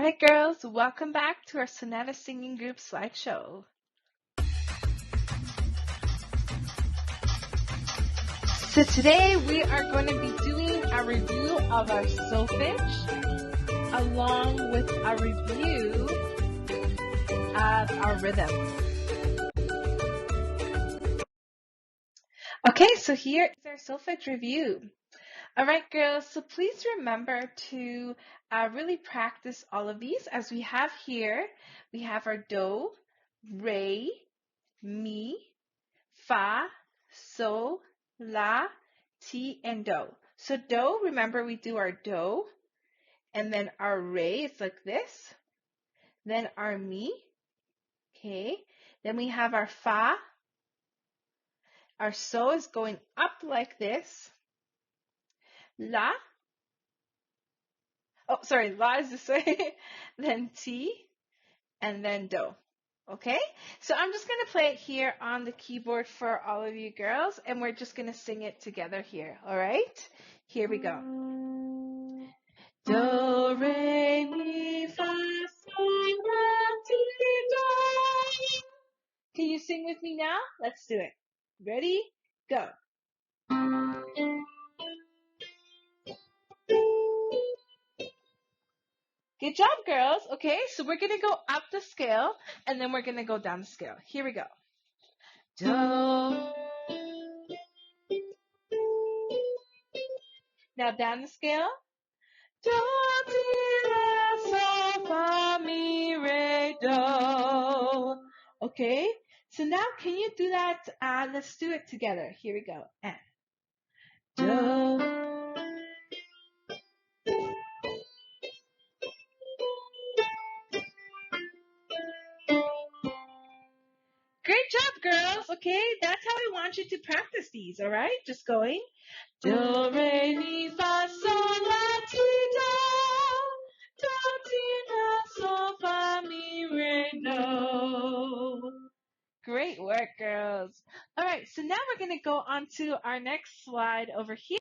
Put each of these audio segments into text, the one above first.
right, girls, welcome back to our Sonata Singing Group slideshow. So today we are going to be doing a review of our solfege along with a review of our rhythm. Okay, so here is our solfege review. All right, girls, so please remember to really practice all of these. As we have here, we have our do, re, mi, fa, sol, la, ti, and do. So do, remember we do our do, and then our re is like this, then our mi, okay, then we have our fa, our sol is going up like this, la, la is this way, then ti, and then do. Okay, so I'm just going to play it here on the keyboard for all of you girls, and we're just going to sing it together here, all right? Here we go. Do, re, mi, fa, sol, la, ti, do. Can you sing with me now? Let's do it. Ready? Go. Good job, girls. Okay, so we're going to go up the scale, and then we're going to go down the scale. Here we go. Do. Now down the scale. Do, ti, la, sol, fa, mi, re, do. Okay, so now can you do that? Let's do it together. Here we go. And do. Great job, girls. Okay, that's how we want you to practice these, all right? Just going. Do, re, mi, fa, sol, la, ti, do. Do, ti, la, sol, fa, mi, re, do. Great work, girls. All right, so now we're going to go on to our next slide over here.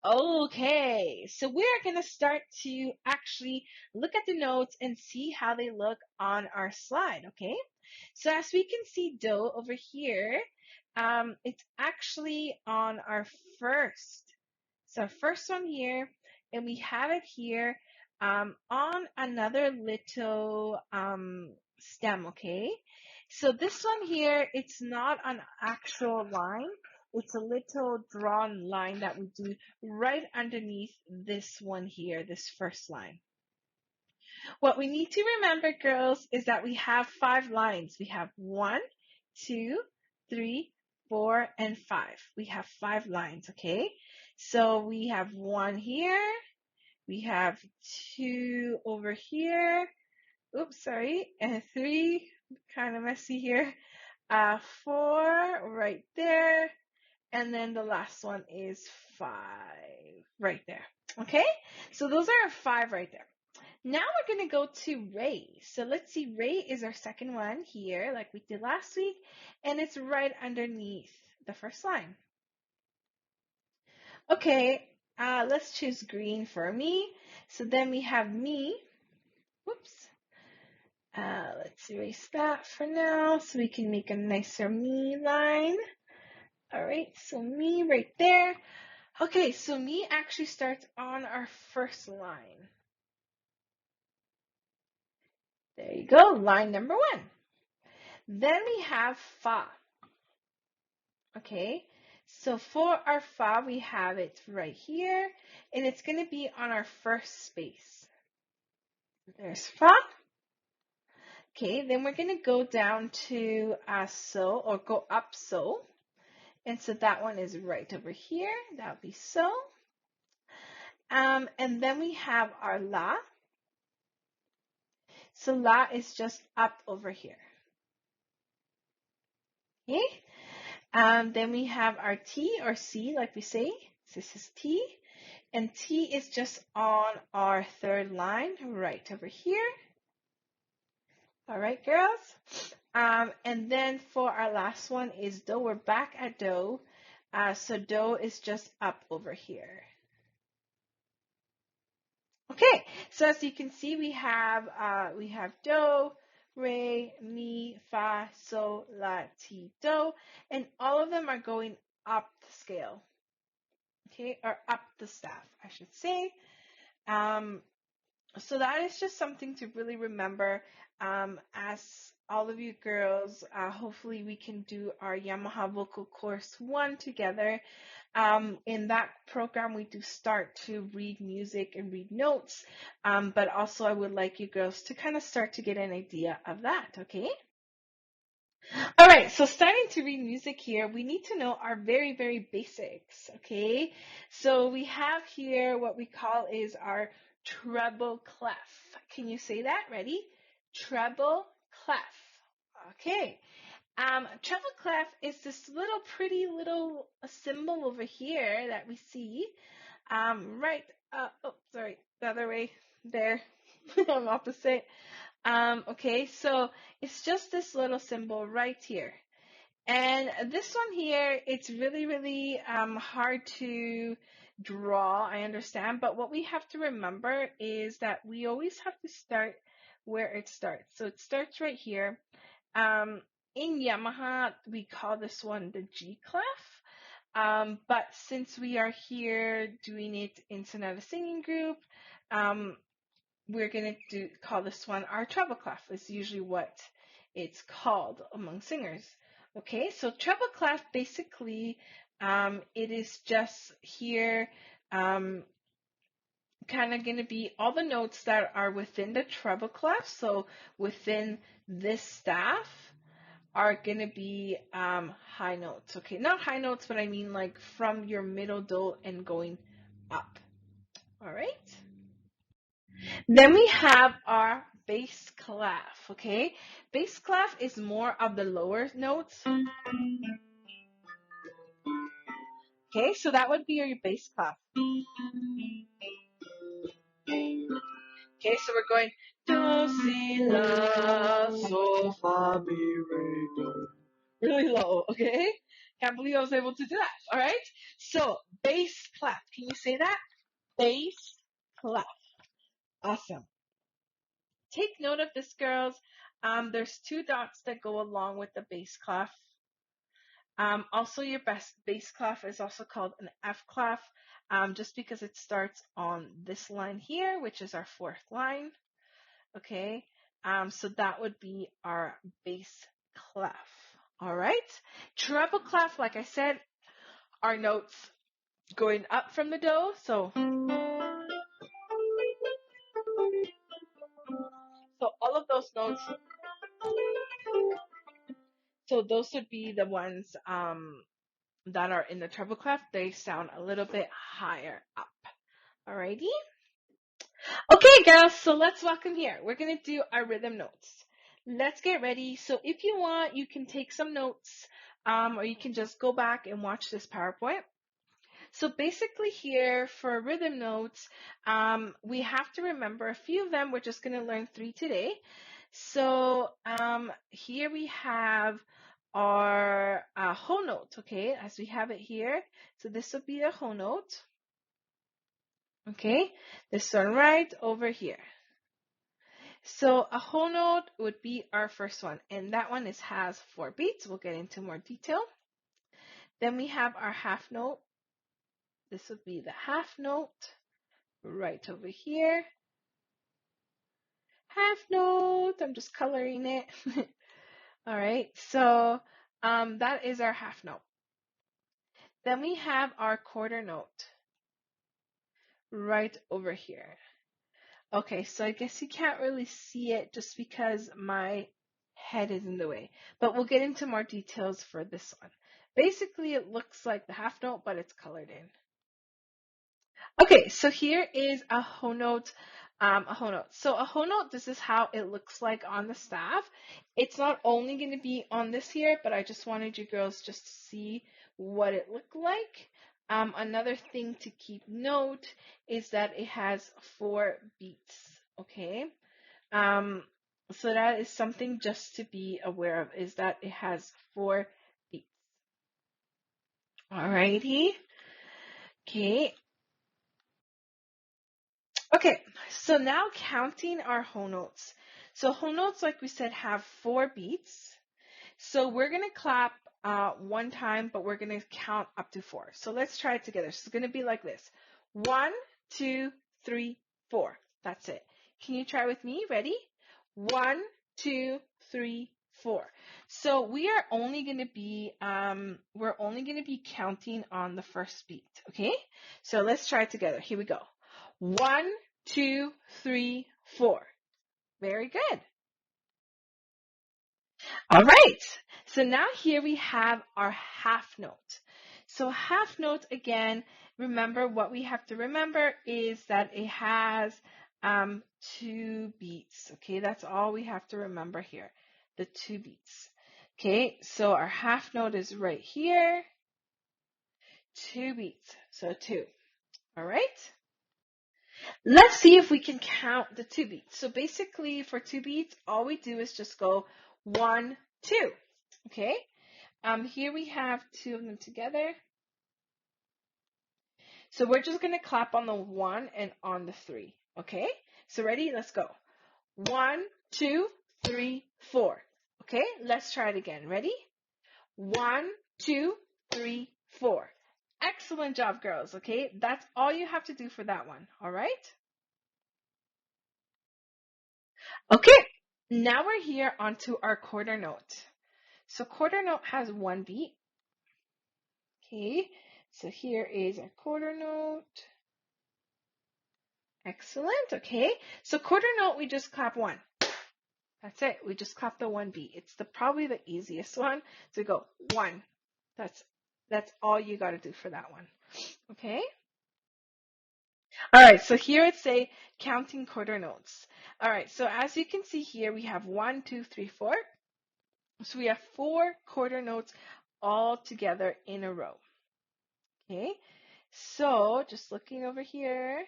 Okay, so we're going to start to actually look at the notes and see how they look on our slide, okay? So as we can see do over here, it's actually on our first. So our first one here, and we have it here on another little stem, okay? So this one here, it's not an actual line. It's a little drawn line that we do right underneath this one here, this first line. What we need to remember, girls, is that we have 5 lines. We have 1, 2, 3, 4, and 5. We have 5 lines, okay? So we have 1 here. We have 2 over here. Oops, sorry. And 3, kind of messy here. 4 right there. And then the last one is 5 right there. Okay? So those are our 5 right there. Now we're going to go to re. So let's see, re is our second one here, like we did last week, and it's right underneath the first line. Okay, let's choose green for me. So then we have mi. Whoops. Let's erase that for now so we can make a nicer mi line. All right, so mi right there. Okay, so mi actually starts on our first line. There you go, line number 1. Then we have fa. Okay, so for our fa, we have it right here, and it's going to be on our first space. There's fa. Okay, then we're going to go down to so, or go up so. And so that one is right over here. That would be so. And then we have our la. So la is just up over here. Okay. Then we have our T or C, like we say. This is T. And T is just on our third line, right over here. All right, girls. And then for our last one is do. We're back at do. So do is just up over here. Okay, So as you can see, we have do, re, mi, fa, sol, la, ti, do, and all of them are going up the scale, okay, or up the staff, I should say. Um, so that is just something to really remember. As all of you girls, hopefully we can do our Yamaha Vocal Course 1 together. In that program, we do start to read music and read notes, but also I would like you girls to kind of start to get an idea of that, okay? All right, so starting to read music here, we need to know our very, very basics, okay? So we have here what we call is our treble clef. Can you say that? Ready? Treble clef. Okay. Treble clef is this little pretty little symbol over here that we see. Right, oh, sorry, the other way there. I'm opposite. Okay, so it's just this little symbol right here. And this one here, it's really, really hard to draw, I understand. But what we have to remember is that we always have to start where it starts. So it starts right here. In Yamaha, we call this one the G clef. But since we are here doing it in Sonata Singing Group, we're going to call this one our treble clef, is usually what it's called among singers. Okay, so treble clef basically, it is just here, kind of going to be all the notes that are within the treble clef. So within this staff are going to be high notes. Okay, not high notes, but I mean like from your middle do and going up. All right. Then we have our bass clef, okay? Bass clef is more of the lower notes. Okay, so that would be your bass clef. Okay, so we're going do, si, la, sol, fa, mi, re, do. Really low, okay? Can't believe I was able to do that, all right? So, bass clef. Can you say that? Bass clef. Awesome. Take note of this, girls. There's two dots that go along with the bass clef. Also, your best bass clef is also called an F clef, just because it starts on this line here, which is our fourth line. Okay, so that would be our bass clef. All right, treble clef, like I said, are notes going up from the do. So all of those notes. So those would be the ones that are in the treble clef. They sound a little bit higher up. Alrighty. Okay, girls, so let's welcome here. We're going to do our rhythm notes. Let's get ready. So if you want, you can take some notes, or you can just go back and watch this PowerPoint. So basically here for rhythm notes, we have to remember a few of them. We're just going to learn 3 today. So here we have our whole note, okay, as we have it here. So this will be the whole note. Okay, this one right over here. So a whole note would be our first one, and that one has 4 beats. We'll get into more detail. Then we have our half note. This would be the half note right over here. Half note, I'm just coloring it. All right, so that is our half note. Then we have our quarter note right over here. Okay, so I guess you can't really see it just because my head is in the way, but we'll get into more details for this one. Basically, it looks like the half note, but it's colored in. Okay, so here is a whole note. So a whole note, this is how it looks like on the staff. It's not only going to be on this here, but I just wanted you girls just to see what it looked like. Another thing to keep note is that it has 4 beats, okay? So that is something just to be aware of, is that it has 4 beats. Alrighty. Okay. Okay, so now counting our whole notes. So whole notes, like we said, have 4 beats. So we're going to clap one time, but we're going to count up to 4. So let's try it together. So it's going to be like this. 1, 2, 3, 4. That's it. Can you try with me? Ready? 1, 2, 3, 4. So we are only going to be counting on the first beat. Okay? So let's try it together. Here we go. 1, 2, 3, 4. Very good. All right. So now here we have our half note. So half note, again, remember what we have to remember is that it has 2 beats. Okay, that's all we have to remember here, the 2 beats. Okay, so our half note is right here, 2 beats, so 2. All right. Let's see if we can count the 2 beats. So basically for 2 beats, all we do is just go 1, 2. Okay. Here we have 2 of them together. So we're just going to clap on the 1 and on the 3. Okay. So ready? Let's go. 1, 2, 3, 4. Okay. Let's try it again. Ready? 1, 2, 3, 4. Excellent job, girls. Okay. That's all you have to do for that one. All right. Okay, now we're here onto our quarter note. So quarter note has 1 beat. Okay, so here is our quarter note. Excellent, okay. So quarter note, we just clap 1. That's it, we just clap the 1 beat. It's probably the easiest one. So we go 1. That's all you got to do for that one. Okay. All right, so here it's a counting quarter notes. All right, so as you can see here, we have 1, 2, 3, 4. So we have 4 quarter notes all together in a row. Okay, so just looking over here.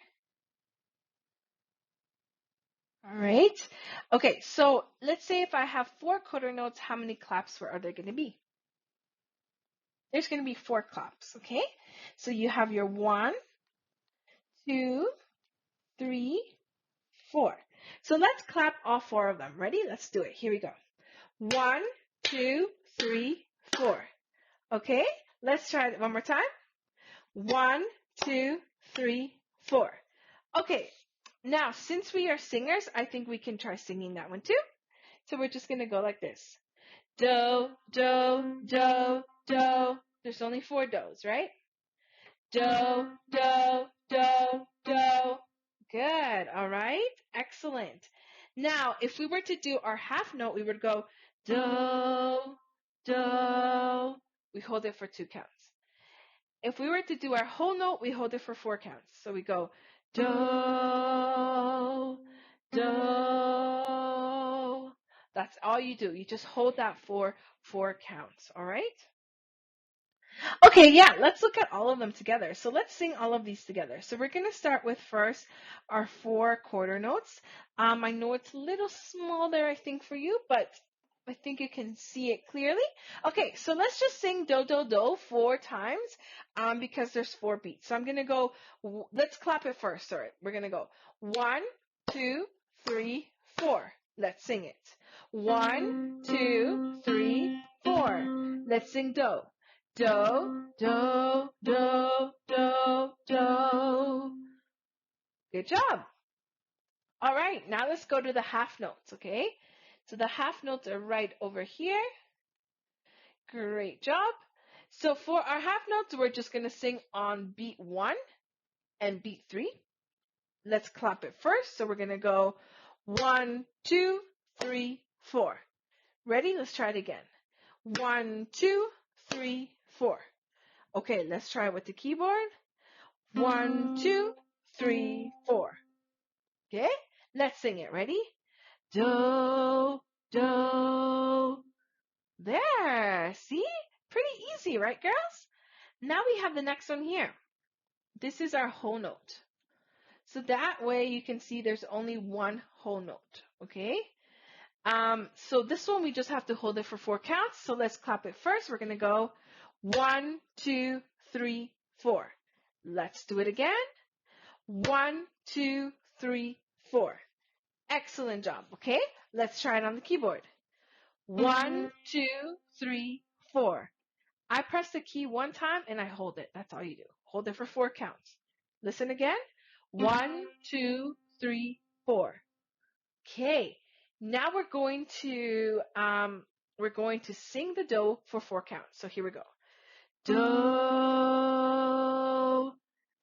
All right. Okay, so let's say if I have 4 quarter notes, how many claps are there going to be? There's going to be 4 claps. Okay, so you have your 1, 2, 3, 4. So let's clap all 4 of them. Ready? Let's do it. Here we go. 1, 2, 3, 4. Okay, let's try it one more time. 1, 2, 3, 4. Okay, now since we are singers, I think we can try singing that one too. So we're just going to go like this. Do, do, do, do. There's only 4 do's, right? Do, do, do, do. Good, all right, excellent. Now, if we were to do our half note, we would go do, do. We hold it for 2 counts. If we were to do our whole note, we hold it for 4 counts. So we go do, do. That's all you do. You just hold that for 4 counts. All right? Okay, yeah, let's look at all of them together. So let's sing all of these together. So we're going to start with first our 4 quarter notes. I know it's a little small there, I think, for you, but I think you can see it clearly. Okay, so let's just sing do, do, do 4 times because there's 4 beats. So I'm going to go, let's clap it first. Sorry, we're going to go 1, 2, 3, 4. Let's sing it. 1, 2, 3, 4. Let's sing do. Do, do, do, do, do. Good job. All right, now let's go to the half notes, okay? So the half notes are right over here. Great job. So for our half notes, we're just going to sing on beat 1 and beat 3. Let's clap it first. So we're going to go 1, 2, 3, 4. Ready? Let's try it again. 1, 2, 3, 4. Okay, let's try it with the keyboard. 1, 2, 3, 4. Okay, let's sing it. Ready? Do, do. There. See? Pretty easy, right, girls? Now we have the next one here. This is our whole note. So that way you can see there's only one whole note. Okay? So this one we just have to hold it for 4 counts. So let's clap it first. We're going to go 1, 2, 3, 4. Let's do it again. 1, 2, 3, 4. Excellent job, okay? Let's try it on the keyboard. 1, 2, 3, 4. I press the key one time and I hold it. That's all you do. Hold it for 4 counts. Listen again. 1, 2, 3, 4. Okay. Now we're going to sing the do for 4 counts. So here we go. Do.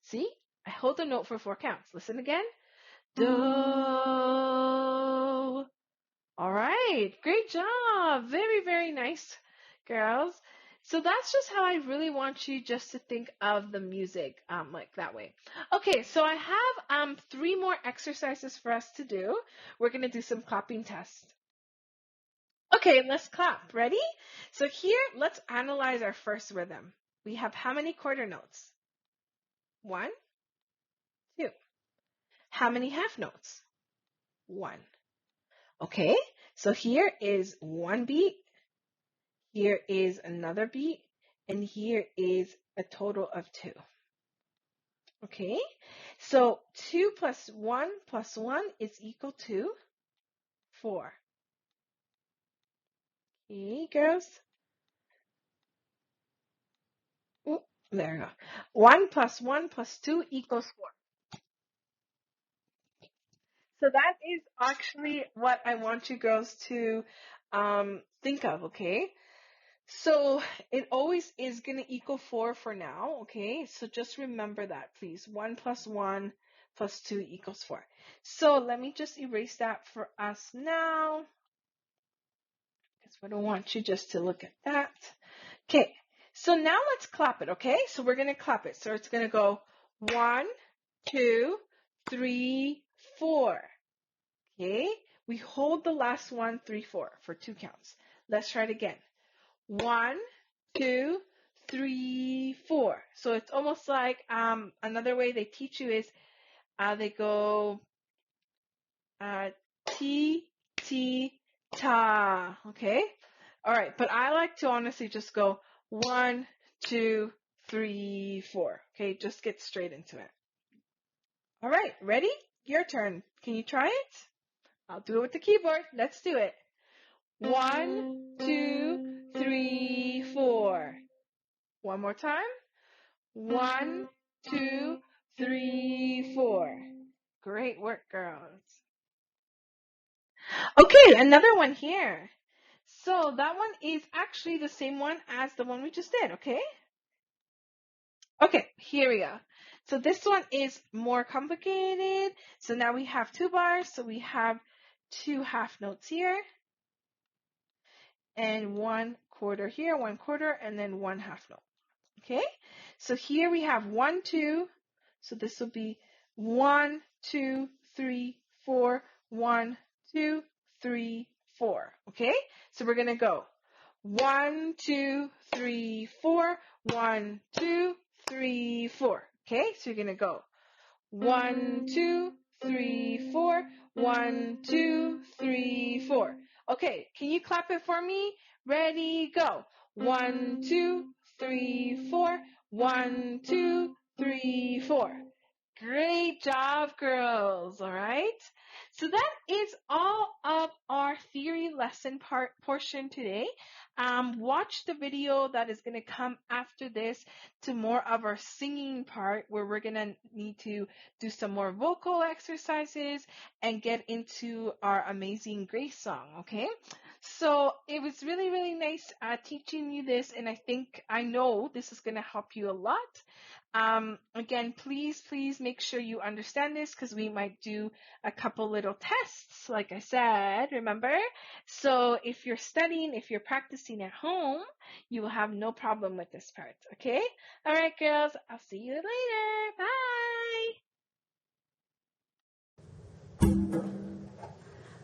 See? I hold the note for 4 counts. Listen again. Do. All right. Great job. Very, very nice, girls. So that's just how I really want you just to think of the music like that way. Okay, so I have 3 more exercises for us to do. We're going to do some clapping tests. Okay, let's clap. Ready? So here, let's analyze our first rhythm. We have how many quarter notes? 1, 2. How many half notes? 1. Okay, so here is 1 beat. Here is another beat. And here is a total of 2. Okay, so 2 plus 1 is equal to 4. Okay, girls. Ooh, there we go. 1 plus 1 plus 2 equals 4. So that is actually what I want you girls to think of, okay? So it always is going to equal 4 for now, okay? So just remember that, please. 1 plus 1 plus 2 equals 4. So let me just erase that for us now, because we don't want you just to look at that. Okay, so now let's clap it, okay? So we're going to clap it. So it's going to go 1, 2, 3, 4. Okay, we hold the last 1, 3, 4 for 2 counts. Let's try it again. 1, 2, 3, 4. So it's almost like another way they teach you is they go T, T, ta. Okay? All right, but I like to honestly just go 1, 2, 3, 4. Okay, just get straight into it. All right, ready? Your turn. Can you try it? I'll do it with the keyboard. Let's do it. 1, 2, 3, 4. One more time. 1, 2, 3, 4. Great work, girls. Okay, another one here. So that one is actually the same one as the one we just did, okay? Okay, here we go. So this one is more complicated. So now we have 2 bars. So we have 2 half notes here. And 1 quarter here, 1 quarter, and then 1 half note. Okay? So here we have 1, 2. So this will be 1, 2, 3, 4, 1, 2, 3, 4. Okay? So we're going to go 1, 2, 3, 4, 1, 2, 3, 4. Okay? So you're going to go 1, 2, 3, 4, 1, 2, 3, 4. Okay, can you clap it for me? Ready, go. 1, 2, 3, 4, 1, 2, 3, 4. Great job, girls. All right. So that is all of our theory lesson portion today. Watch the video that is going to come after this to more of our singing part, where we're going to need to do some more vocal exercises and get into our Amazing Grace song. Okay. So it was really, really nice teaching you this, and I know this is going to help you a lot. Again, please make sure you understand this, because we might do a couple little tests, like I said, remember? So if you're studying, if you're practicing at home, you will have no problem with this part, okay? All right, girls, I'll see you later. Bye.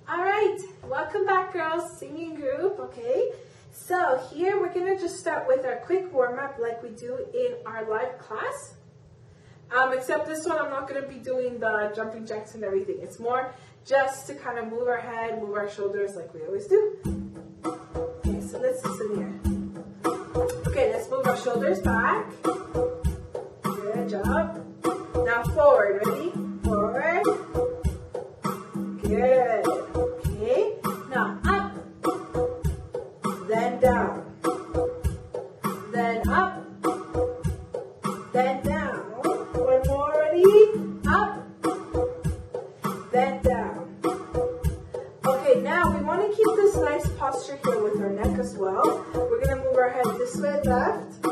All right, welcome back, girls, singing group, okay? So here we're gonna just start with our quick warm-up like we do in our live class. Except this one, I'm not gonna be doing the jumping jacks and everything. It's more just to kind of move our head, move our shoulders like we always do. Okay, so let's listen here. Okay, let's move our shoulders back. Good job. Now forward, ready? Forward. Good. Okay. Now up, then down, then up, then down. One more, ready? Up, then down. Okay, now we want to keep this nice posture here with our neck as well. We're going to move our head this way, left.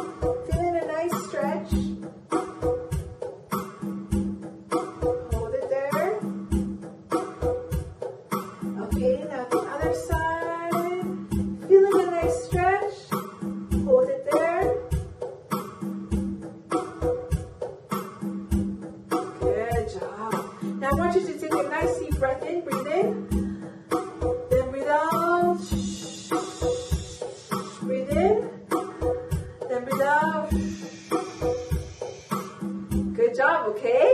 Feeling a nice stretch. Hold it there. Okay, now the other side. Feeling a nice stretch. Hold it there. Good job. Now I want you to take a nice deep breath in. Breathe in. Then breathe out. Breathe in. Then breathe out. Good job, okay?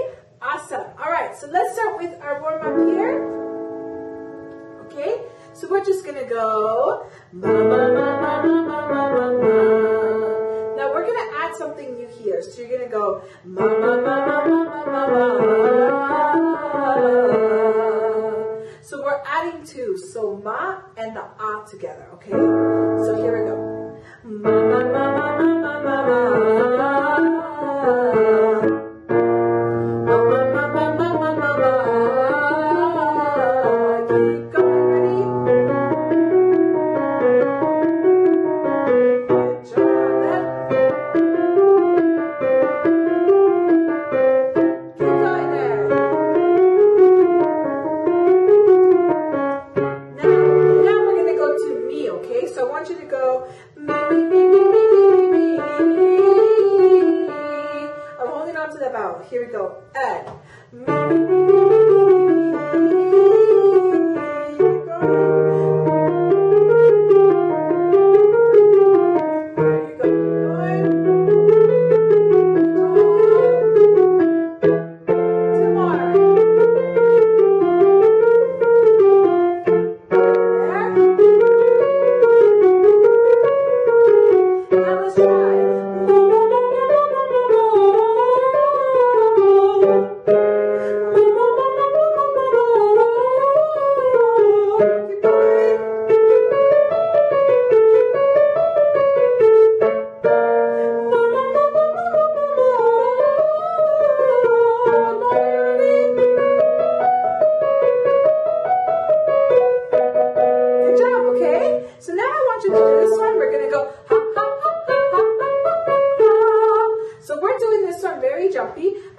Awesome. All right, so let's start with our warm-up here. Okay, so we're just going to go. Ma, ma, ma, ma, ma, ma, ma, ma. Now we're going to add something new here. So you're going to go. Ma, ma, ma, ma, ma, ma, ma, ma. So we're adding two. So ma and the ah together, okay? So here we go. Ma, ma, ma, ma, ma, ma, ma, ma. Here we go. Add.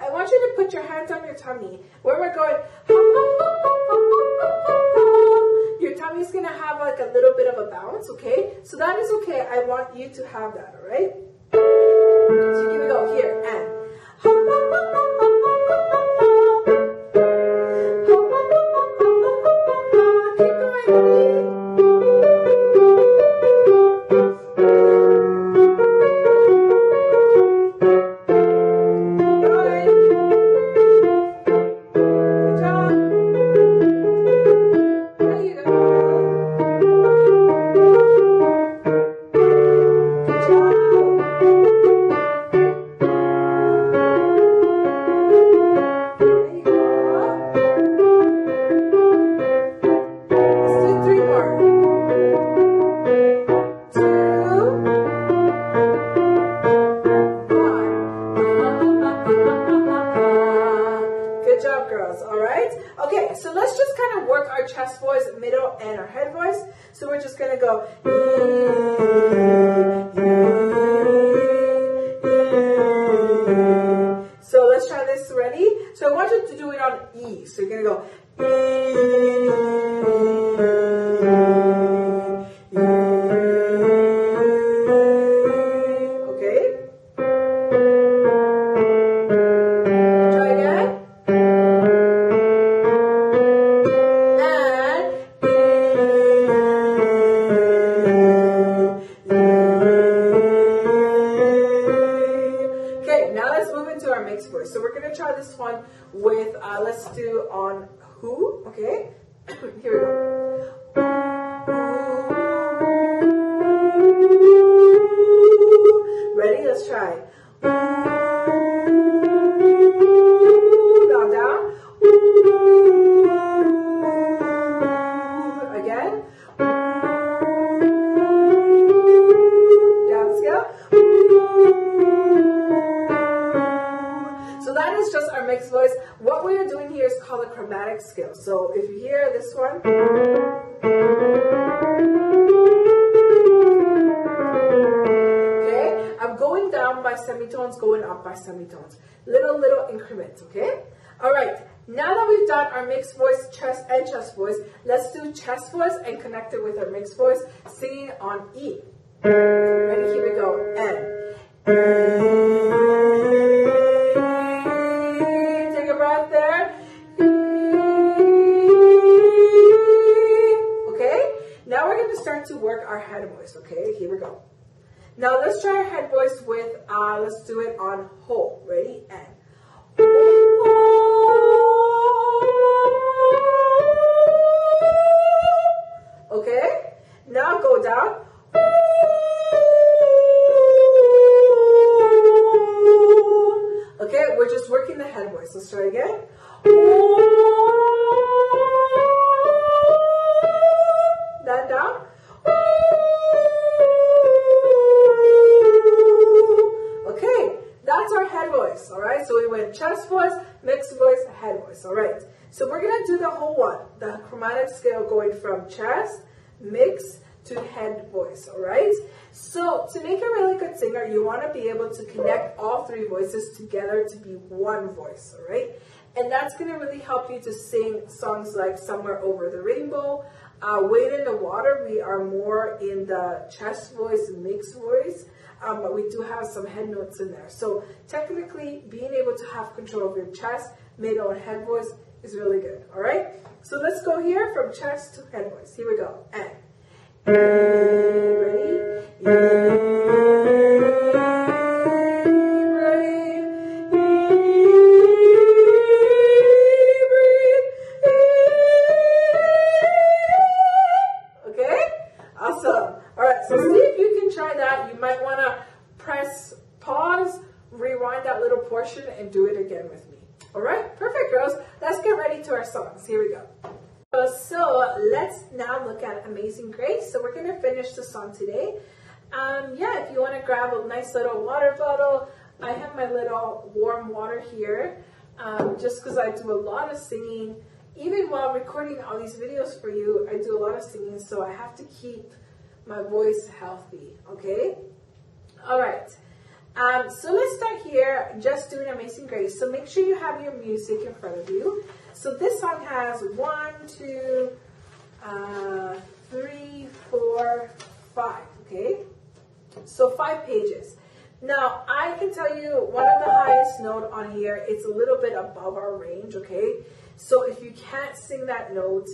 I want you to put your hands on your tummy. Where we're going, your tummy's going to have like a little bit of a bounce, okay? So that is okay. I want you to have that, all right? So you're going to go here and. Chest voice, middle, and our head voice. So we're just gonna go. So let's try this. Ready? So I want you to do it on E. So you're gonna go. So we're going to try this one with, let's do on who, okay? Here we go. Ready? Let's try. Down, down. scale. So if you hear this one, okay, I'm going down by semitones, going up by semitones. Little increments, okay? All right, now that we've done our mixed voice, chest, and chest voice, let's do chest voice and connect it with our mixed voice, singing on E. Ready? Here we go. Take a breath there. Okay? Now we're going to start to work our head voice. Okay? Here we go. Now let's try our head voice with, let's do it on ho. Ready? And. Okay? Now go down. Okay, we're just working the head voice. Let's try again. That down. Okay, that's our head voice. All right, so we went chest voice, mixed voice, head voice. All right, so we're going to do the whole one, the chromatic scale going from chest, mix, to head voice, all right? So to make a really good singer, you want to be able to connect all three voices together to be one voice, all right? And that's going to really help you to sing songs like Somewhere Over the Rainbow, Wade in the Water. We are more in the chest voice, mixed voice, but we do have some head notes in there. So technically, being able to have control of your chest, middle, and head voice is really good, all right? So let's go here from chest to head voice. Here we go. And. Ready? Okay? Awesome. Alright, so see if you can try that. You might want to press pause, rewind that little portion, and do it again with me. Alright? Perfect, girls. Let's get ready to our songs. Here we go. So let's now look at Amazing Grace. So we're going to finish the song today. If you want to grab a nice little water bottle, I have my little warm water here, just because I do a lot of singing. Even while recording all these videos for you, I do a lot of singing, so I have to keep my voice healthy, okay? All right. So let's start here, just doing Amazing Grace. So make sure you have your music in front of you. So this song has 1, 2, 3, 4, 5, okay? So 5 pages. Now, I can tell you one of the highest note on here, it's a little bit above our range, okay? So if you can't sing that note,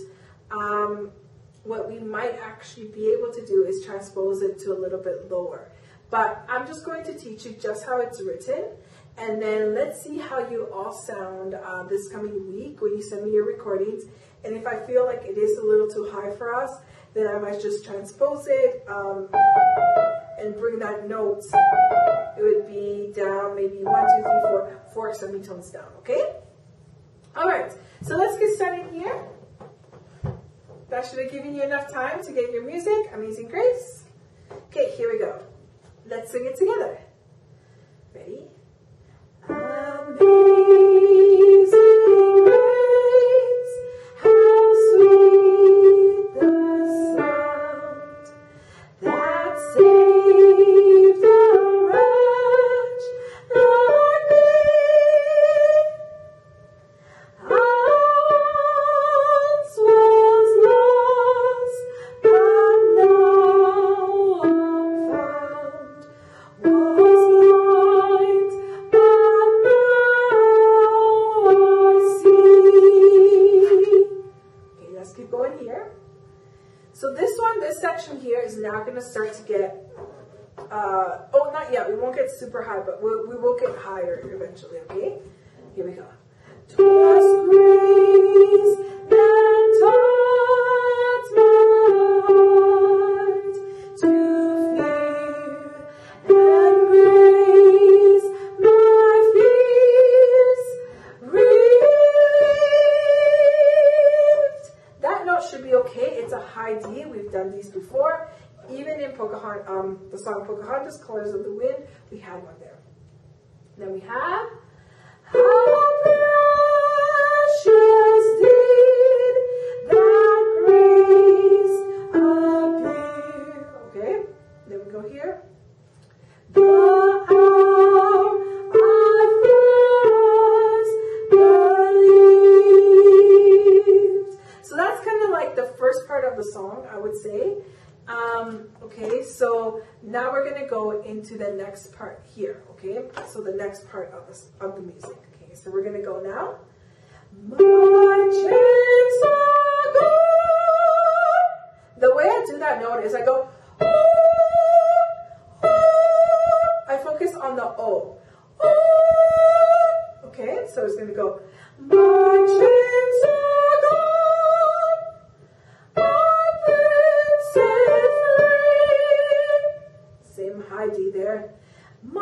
what we might actually be able to do is transpose it to a little bit lower. But I'm just going to teach you just how it's written. And then let's see how you all sound this coming week when you send me your recordings. And if I feel like it is a little too high for us, then I might just transpose it and bring that note. It would be down maybe 1, 2, 3, 4 semitones down, okay? All right, so let's get started here. That should have given you enough time to get your music. Amazing Grace. Okay, here we go. Let's sing it together. Ready? Amazing grace, how sweet the sound that saved a wretch like me. I once was lost, but now I'm found. Was blind, but now I see. Okay, let's keep going here. So this section here is now going to start to get, not yet. We won't get super high, but we will get higher eventually, okay? Here we go. 'Twas grace that taught my heart to fear, and grace my fears relieved. That note should be okay. It's a high D. We've done these before. Even in the song Pocahontas, Colors of the Wind, we had one there. Then we have, how precious thee. the song, I would say. Okay, so now we're gonna go into the next part here. Okay, so the next part of the music. Okay, so we're gonna go now. My chains are gone. The way I do that note is I go. I focus on the O. Okay, so it's gonna go. My chains are gone. I've been set free. Same high D there. My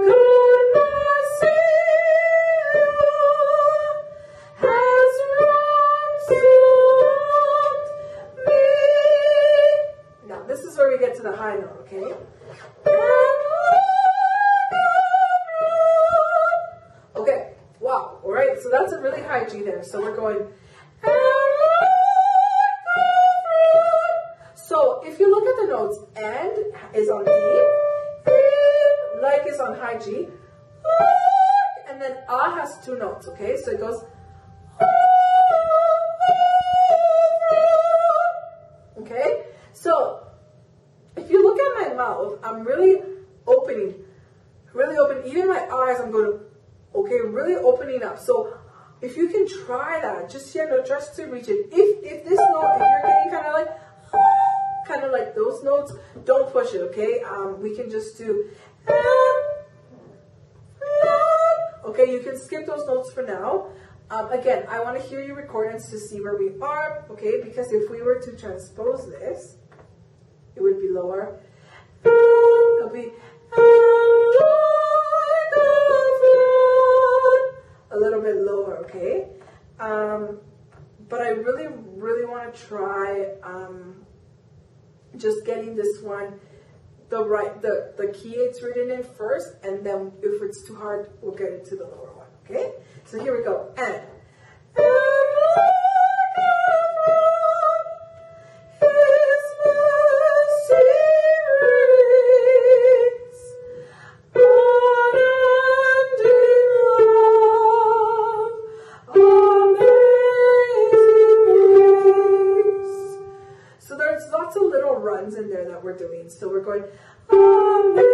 God, my Savior has ransomed me. Now this is where we get to the high note, okay? Okay, wow, all right, so that's a really high G there. So we're going. So if you look at the notes, and is on D, like is on high G, and then ah has two notes, okay? So it goes. Okay, so if you look at my mouth, I'm really opening, even my eyes, I'm going, okay, really opening up. So if you can try that, just just to reach it. If this note, if you're getting kind of like those notes, don't push it, okay? We can just do, okay, you can skip those notes for now. Again, I want to hear your recordings to see where we are, okay? Because if we were to transpose this, it would be lower. It'll be a little bit lower, okay? But I really, really want to try just getting this one the key it's written in first, and then if it's too hard, we'll get it to the lower one, okay? So here we go. And in there that we're doing. So we're going, amazing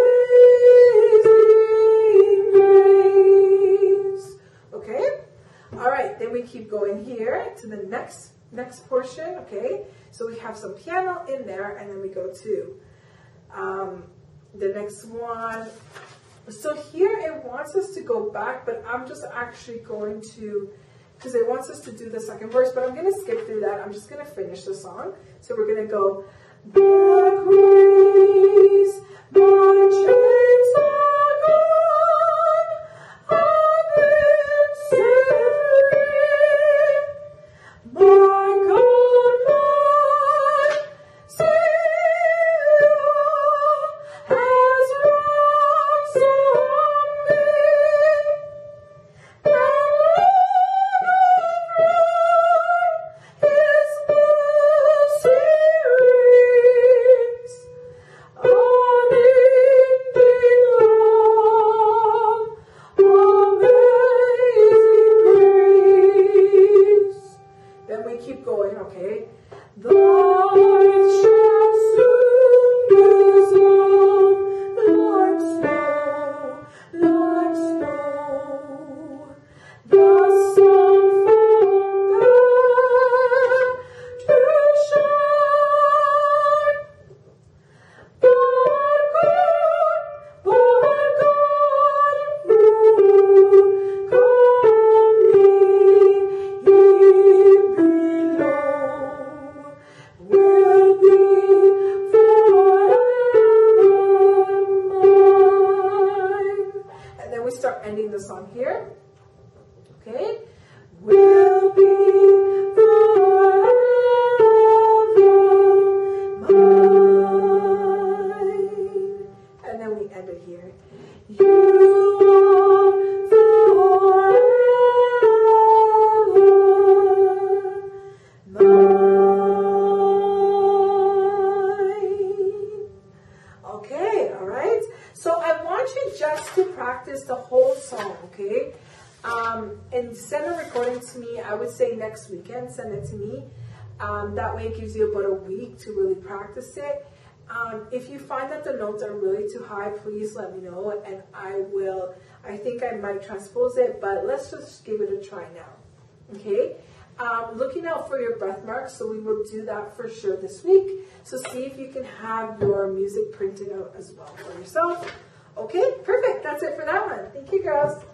grace. Okay? All right, then we keep going here to the next portion, okay? So we have some piano in there, and then we go to the next one. So here it wants us to go back, but I'm just actually going to, because it wants us to do the second verse, but I'm going to skip through that. I'm just going to finish the song. So we're going to go, the grace, my chains are gone, I've been set free. My God, my Savior has ransomed me, and His mercy okay? The light shall soon dissolve like snow, like snow. The sun from there to shine. But God, you call me, will be forever mine. And then we start ending the song here. Okay? Will be forever mine. And then we end it here. You are forever okay, all right. So I want you just to practice the whole song, okay? And send a recording to me. I would say next weekend, send it to me. That way it gives you about a week to really practice it. If you find that the notes are really too high, please let me know, and I think I might transpose it, but let's just give it a try now. Okay? Looking out for your breath marks, so we will do that for sure this week. So see if you can have your music printed out as well for yourself. Okay, perfect. That's it for that one. Thank you, girls.